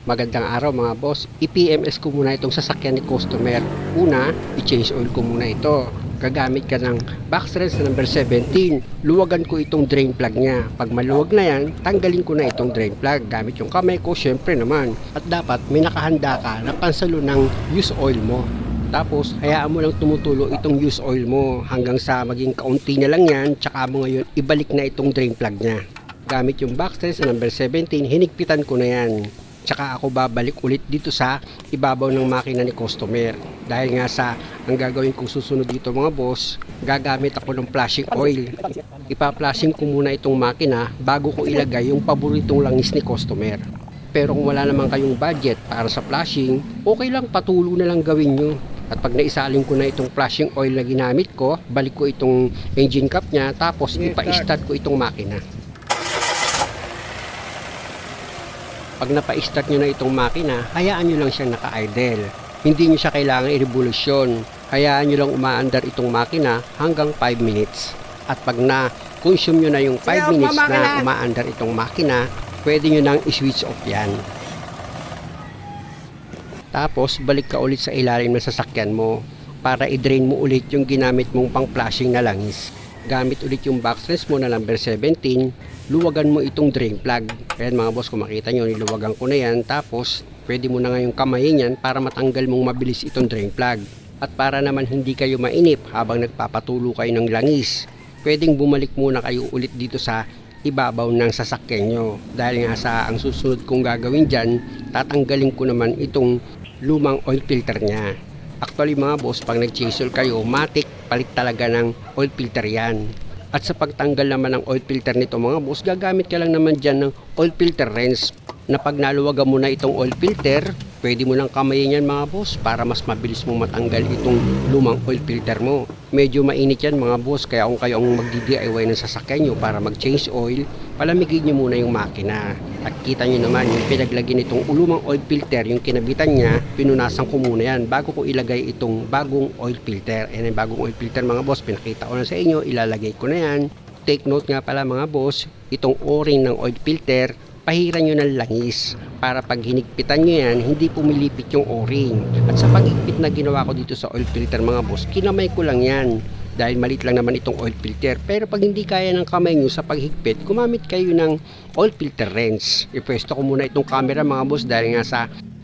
Magandang araw mga boss. I-PMS ko muna itong sasakyan ni customer. Una, i-change oil ko muna ito. Gagamit ka ng box wrench na number 17. Luwagan ko itong drain plug niya. Pag maluwag na yan, tanggalin ko na itong drain plug. Gamit yung kamay ko, syempre naman. At dapat may nakahanda ka na pansalo ng use oil mo. Tapos, hayaan mo lang tumutulo itong use oil mo hanggang sa maging kaunti na lang yan. Tsaka mo ngayon, ibalik na itong drain plug niya. Gamit yung box wrench na number 17, hinigpitan ko na yan. Tsaka ako babalik ulit dito sa ibabaw ng makina ni customer. Dahil nga sa ang gagawin kong susunod dito mga boss, gagamit ako ng flashing oil. Ipa-flashing ko muna itong makina bago ko ilagay yung paboritong langis ni customer. Pero kung wala naman kayong budget para sa flashing, okay lang, patulo na lang gawin nyo. At pag naisalin ko na itong flashing oil na ginamit ko, balik ko itong engine cap nya, tapos ipa-start ko itong makina. Pag napa-start nyo na itong makina, hayaan nyo lang siyang naka-idle. Hindi nyo siya kailangan i-revolusyon. Hayaan nyo lang umaandar itong makina hanggang 5 minutes. At pag na-consume nyo na yung 5 minutes na umaandar itong makina, pwede nyo nang i-switch off yan. Tapos, balik ka ulit sa ilalim ng sasakyan mo para i-drain mo ulit yung ginamit mong pang-flashing na langis. Gamit ulit yung box wrench mo na number 17, luwagan mo itong drain plug. Ayan mga boss, kung makita nyo, niluwagan ko na yan. Tapos, pwede mo na ngayong kamayin yan para matanggal mong mabilis itong drain plug. At para naman hindi kayo mainip habang nagpapatulo kayo ng langis, pwedeng bumalik muna kayo ulit dito sa ibabaw ng sasakyan nyo. Dahil nga sa ang susunod kong gagawin dyan, tatanggalin ko naman itong lumang oil filter nya. Actually mga boss, pag nag-chase oil kayo, matik palit talaga ng oil filter yan. At sa pagtanggal naman ng oil filter nito mga boss, gagamit ka lang naman dyan ng oil filter wrench na pag naluwagan mo na itong oil filter, pwede mo lang kamayin yan mga boss para mas mabilis mong matanggal itong lumang oil filter mo. Medyo mainit yan mga boss, kaya kung kayo ang magdi-DIY ng sasakyan nyo para mag-change oil, palamigin nyo muna yung makina. At kita nyo naman yung pinaglagyan itong lumang oil filter, yung kinabitan niya, pinunasan ko muna yan bago ko ilagay itong bagong oil filter. Yan yung bagong oil filter mga boss, pinakita ko na sa inyo, ilalagay ko na yan. Take note nga pala mga boss, itong o-ring ng oil filter, pahiran nyo ng langis para pag hinigpitan nyo yan, hindi pumilipit yung o-ring. At sa pag-igpit na ginawa ko dito sa oil filter mga boss, kinamay ko lang yan dahil malit lang naman itong oil filter. Pero pag hindi kaya ng kamay nyo sa paghigpit, gumamit kayo ng oil filter wrench. Ipwesto ko muna itong camera mga boss dahil nga sa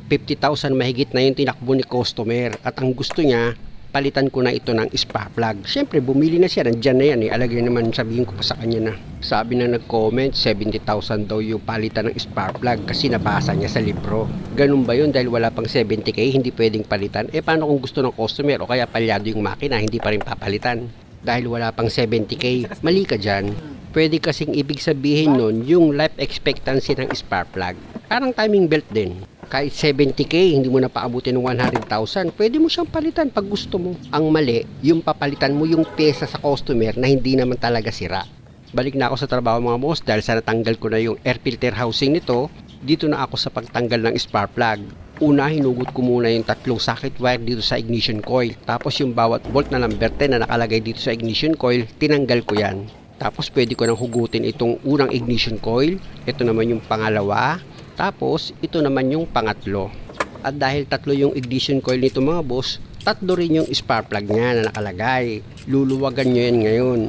50,000 mahigit na yung tinakbo ni customer at ang gusto niya, palitan ko na ito ng spark plug. Siyempre, bumili na siya. Nandyan na yan eh. Alagay naman, sabihin ko pa sa kanya na. Sabi na nag-comment, 70,000 daw yung palitan ng spark plug kasi nabasa niya sa libro. Ganun ba yun? Dahil wala pang 70k, hindi pwedeng palitan. Eh, paano kung gusto ng customer o kaya palyado yung makina, hindi pa rin papalitan? Dahil wala pang 70k, mali ka dyan. Pwede kasing ibig sabihin nun, yung life expectancy ng spark plug. Parang timing belt din. Kahit 70k, hindi mo na paabutin ng 100,000, pwede mo siyang palitan pag gusto mo. Ang mali, yung papalitan mo yung pyesa sa customer na hindi naman talaga sira. Balik na ako sa trabaho mga boss dahil sa natanggal ko na yung air filter housing nito, dito na ako sa pagtanggal ng spark plug. Una, hinugot ko muna yung 3 socket wire dito sa ignition coil. Tapos yung bawat bolt na number 10 na nakalagay dito sa ignition coil, tinanggal ko yan. Tapos pwede ko nang hugutin itong unang ignition coil. Ito naman yung pangalawa. Tapos, ito naman yung pangatlo. At dahil 3 yung ignition coil nito mga boss, 3 rin yung spark plug niya na nakalagay. Luluwagan nyo yan ngayon.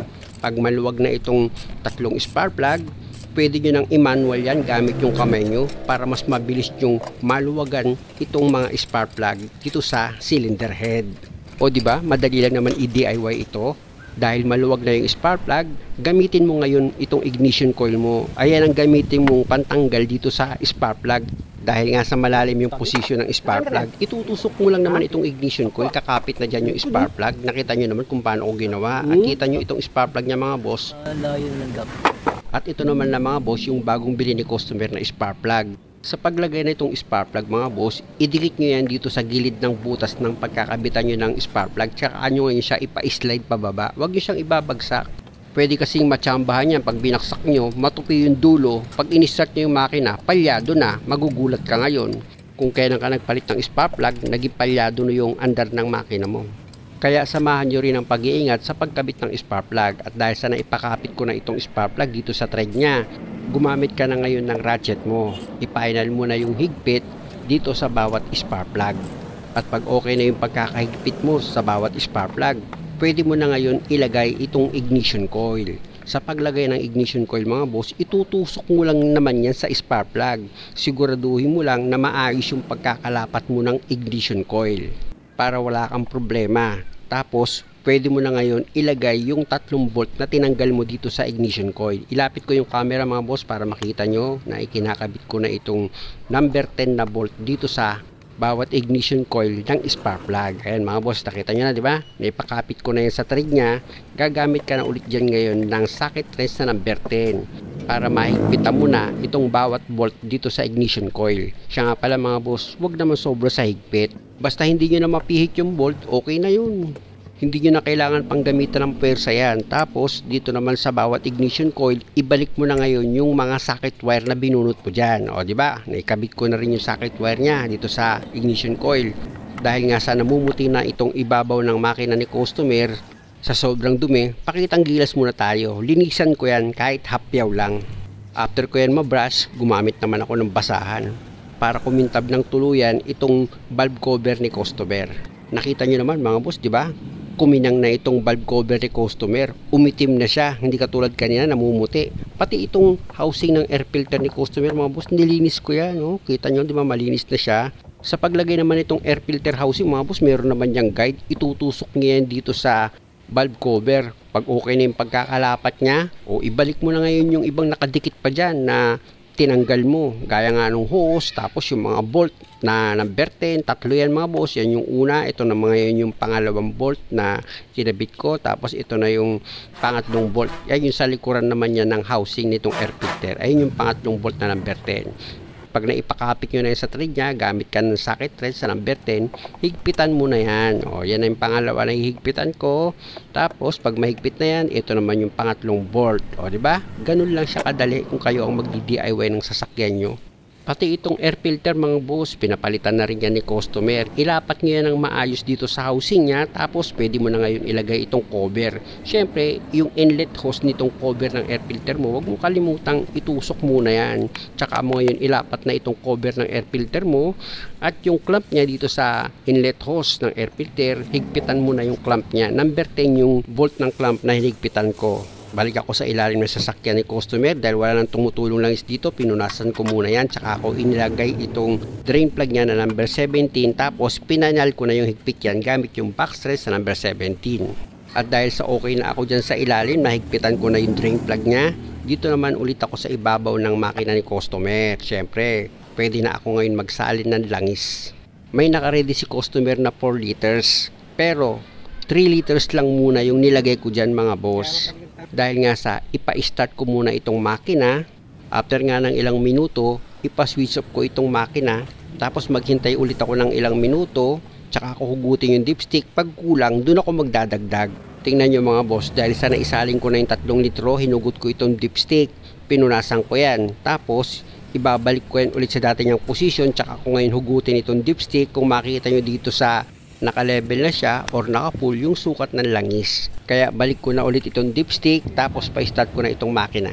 Pag maluwag na itong 3 spark plug, pwede nyo nang i-manual yan gamit yung kamay nyo para mas mabilis yung maluwagan itong mga spark plug dito sa cylinder head. O diba, madali lang naman i-DIY ito. Dahil maluwag na yung spark plug, gamitin mo ngayon itong ignition coil mo. Ayan ang gamitin mong pantanggal dito sa spark plug. Dahil nga sa malalim yung posisyon ng spark plug, itutusok mo lang naman itong ignition coil, kakapit na dyan yung spark plug. Nakita nyo naman kung paano ko ginawa. At kita nyo itong spark plug niya mga boss. At ito naman na mga boss, yung bagong bili ni customer na spark plug. Sa paglagay na itong spark plug mga boss, idikit nyo yan dito sa gilid ng butas ng pagkakabitan nyo ng spark plug. Tsaka nyo ngayon siya ipa-slide pababa. Huwag nyo siyang ibabagsak. Pwede kasing matsambahan yan pag binaksak nyo, matupi yung dulo. Pag in-start nyo yung makina, palyado na, magugulat ka ngayon. Kung kailan ka nagpalit ng spark plug, naging palyado na yung andar ng makina mo. Kaya samahan nyo rin ang pag-iingat sa pagkabit ng spark plug. At dahil sa naipakapit ko na itong spark plug dito sa thread nya, gumamit ka na ngayon ng ratchet mo. I-final mo na yung higpit dito sa bawat spark plug. At pag okay na yung pagkakahigpit mo sa bawat spark plug, pwede mo na ngayon ilagay itong ignition coil. Sa paglagay ng ignition coil mga boss, itutusok mo lang naman yan sa spark plug. Siguraduhin mo lang na maayos yung pagkakalapat mo ng ignition coil para wala kang problema. Tapos, pwede mo na ngayon ilagay yung 3 bolt na tinanggal mo dito sa ignition coil. Ilapit ko yung camera mga boss para makita nyo na ikinakabit ko na itong number 10 na bolt dito sa bawat ignition coil ng spark plug. Ayan mga boss, nakita nyo na, di ba? Naipakapit ko na yan sa thread nya. Gagamit ka na ulit dyan ngayon ng socket wrench na number 10 para mahigpitan mo na itong bawat bolt dito sa ignition coil. Siya nga pala mga boss, huwag naman sobra sa higpit. Basta hindi nyo na mapihit yung bolt, okay na yun. Hindi nyo na kailangan pang gamitan ng pwersa yan. Tapos, dito naman sa bawat ignition coil, ibalik mo na ngayon yung mga socket wire na binunot mo dyan. O, di ba? Naikabit ko na rin yung socket wire niya dito sa ignition coil. Dahil nga sa namumuti na itong ibabaw ng makina ni customer sa sobrang dumi, pakitang gilas muna tayo. Linisan ko yan kahit hapyaw lang. After ko yan mabrush, gumamit naman ako ng basahan para kumintab ng tuluyan itong valve cover ni customer. Nakita nyo naman mga boss, di ba? Kuminang na itong valve cover ni customer. Umitim na siya, hindi katulad kanina namumuti. Pati itong housing ng air filter ni customer mga boss, nilinis ko yan. No? Kita nyo, di ba, malinis na siya. Sa paglagay naman itong air filter housing mga boss, meron naman niyang guide. Itutusok niya yan dito sa valve cover. Pag okay na yung pagkakalapat niya, o ibalik mo na ngayon yung ibang nakadikit pa dyan na tinanggal mo, gaya nga nung hose, tapos yung mga bolt na number 10, 3 yan mga boss. Yan yung una, ito na mga yun yung pangalawang bolt na kinabit ko, tapos ito na yung pangatlong bolt. Yan yung sa likuran naman yan ng housing nitong air filter. Ayun yung pangatlong bolt na number 10. Pag naipakapit nyo na yan sa thread nya, gamit ka ng socket thread sa number 10, higpitan mo na yan. O, yan na yung pangalawa na higpitan ko. Tapos, pag mahigpit na yan, ito naman yung pangatlong bolt. O, diba? Ganun lang siya kadali kung kayo ang magdi-DIY ng sasakyan nyo. Pati itong air filter mga boss, pinapalitan na rin yan ni customer. Ilapat nyo yan ng maayos dito sa housing nya, tapos pwede mo na ngayon ilagay itong cover. Syempre, yung inlet hose nitong cover ng air filter mo, huwag mo kalimutang itusok muna yan. Tsaka mo ngayon ilapat na itong cover ng air filter mo, at yung clamp nya dito sa inlet hose ng air filter, higpitan mo na yung clamp nya. Number 10 yung bolt ng clamp na hinigpitan ko. Balik ako sa ilalim ng sasakyan ni customer dahil wala nang tumutulong langis dito. Pinunasan ko muna yan, tsaka ako inilagay itong drain plug niya na number 17, tapos pinanal ko na yung higpit yan gamit yung box thread sa number 17. At dahil sa okay na ako dyan sa ilalim, nahigpitan ko na yung drain plug niya. Dito naman ulit ako sa ibabaw ng makina ni customer. Syempre, pwede na ako ngayon magsalin ng langis. May nakaredy si customer na 4 liters, pero 3 liters lang muna yung nilagay ko dyan mga boss. Dahil nga sa ipa-start ko muna itong makina, after nga ng ilang minuto, ipa-switch off ko itong makina, tapos maghintay ulit ako ng ilang minuto, tsaka ako hugutin yung dipstick. Pag kulang, dun ako magdadagdag. Tingnan nyo mga boss, dahil sa naisaling ko na yung 3 litro, hinugot ko itong dipstick, pinunasan ko yan. Tapos, ibabalik ko yan ulit sa dati niyang position, tsaka ako ngayon hugutin itong dipstick. Kung makita nyo dito sa naka-level na siya or naka-full yung sukat ng langis. Kaya balik ko na ulit itong dipstick, tapos pa-start ko na itong makina.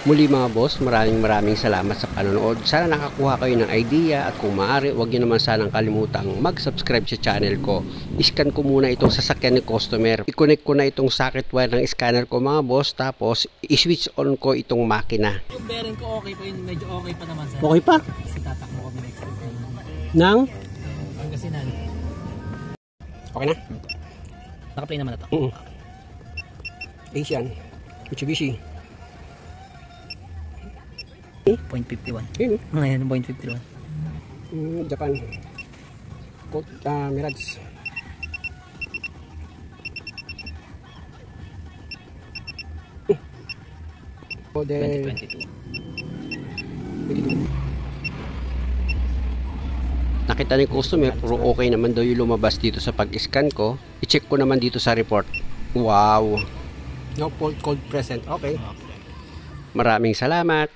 Muli mga boss, maraming salamat sa panonood. Sana nakakuha kayo ng idea, at kung maaari, huwag nyo naman sanang kalimutang mag-subscribe sa channel ko. I-scan ko muna itong sasakyan ni customer. I-connect ko na itong socket wire ng scanner ko mga boss, tapos i-switch on ko itong makina. Yung bearing ko okay pa yun, medyo okay pa naman sir. Okay pa? Kasi tatakbo kami next week. Nang? Pangasinan. Okay na? Naka-play naman na to. Asian. Mitsubishi. 0.51. Yun. Ngayon, 0.51. Japan. Mirage. Model 2022. Nakita ni customer, puro okay naman daw yung lumabas dito sa pag-scan ko. I-check ko naman dito sa report. Wow. No fault code present. Okay. Maraming salamat.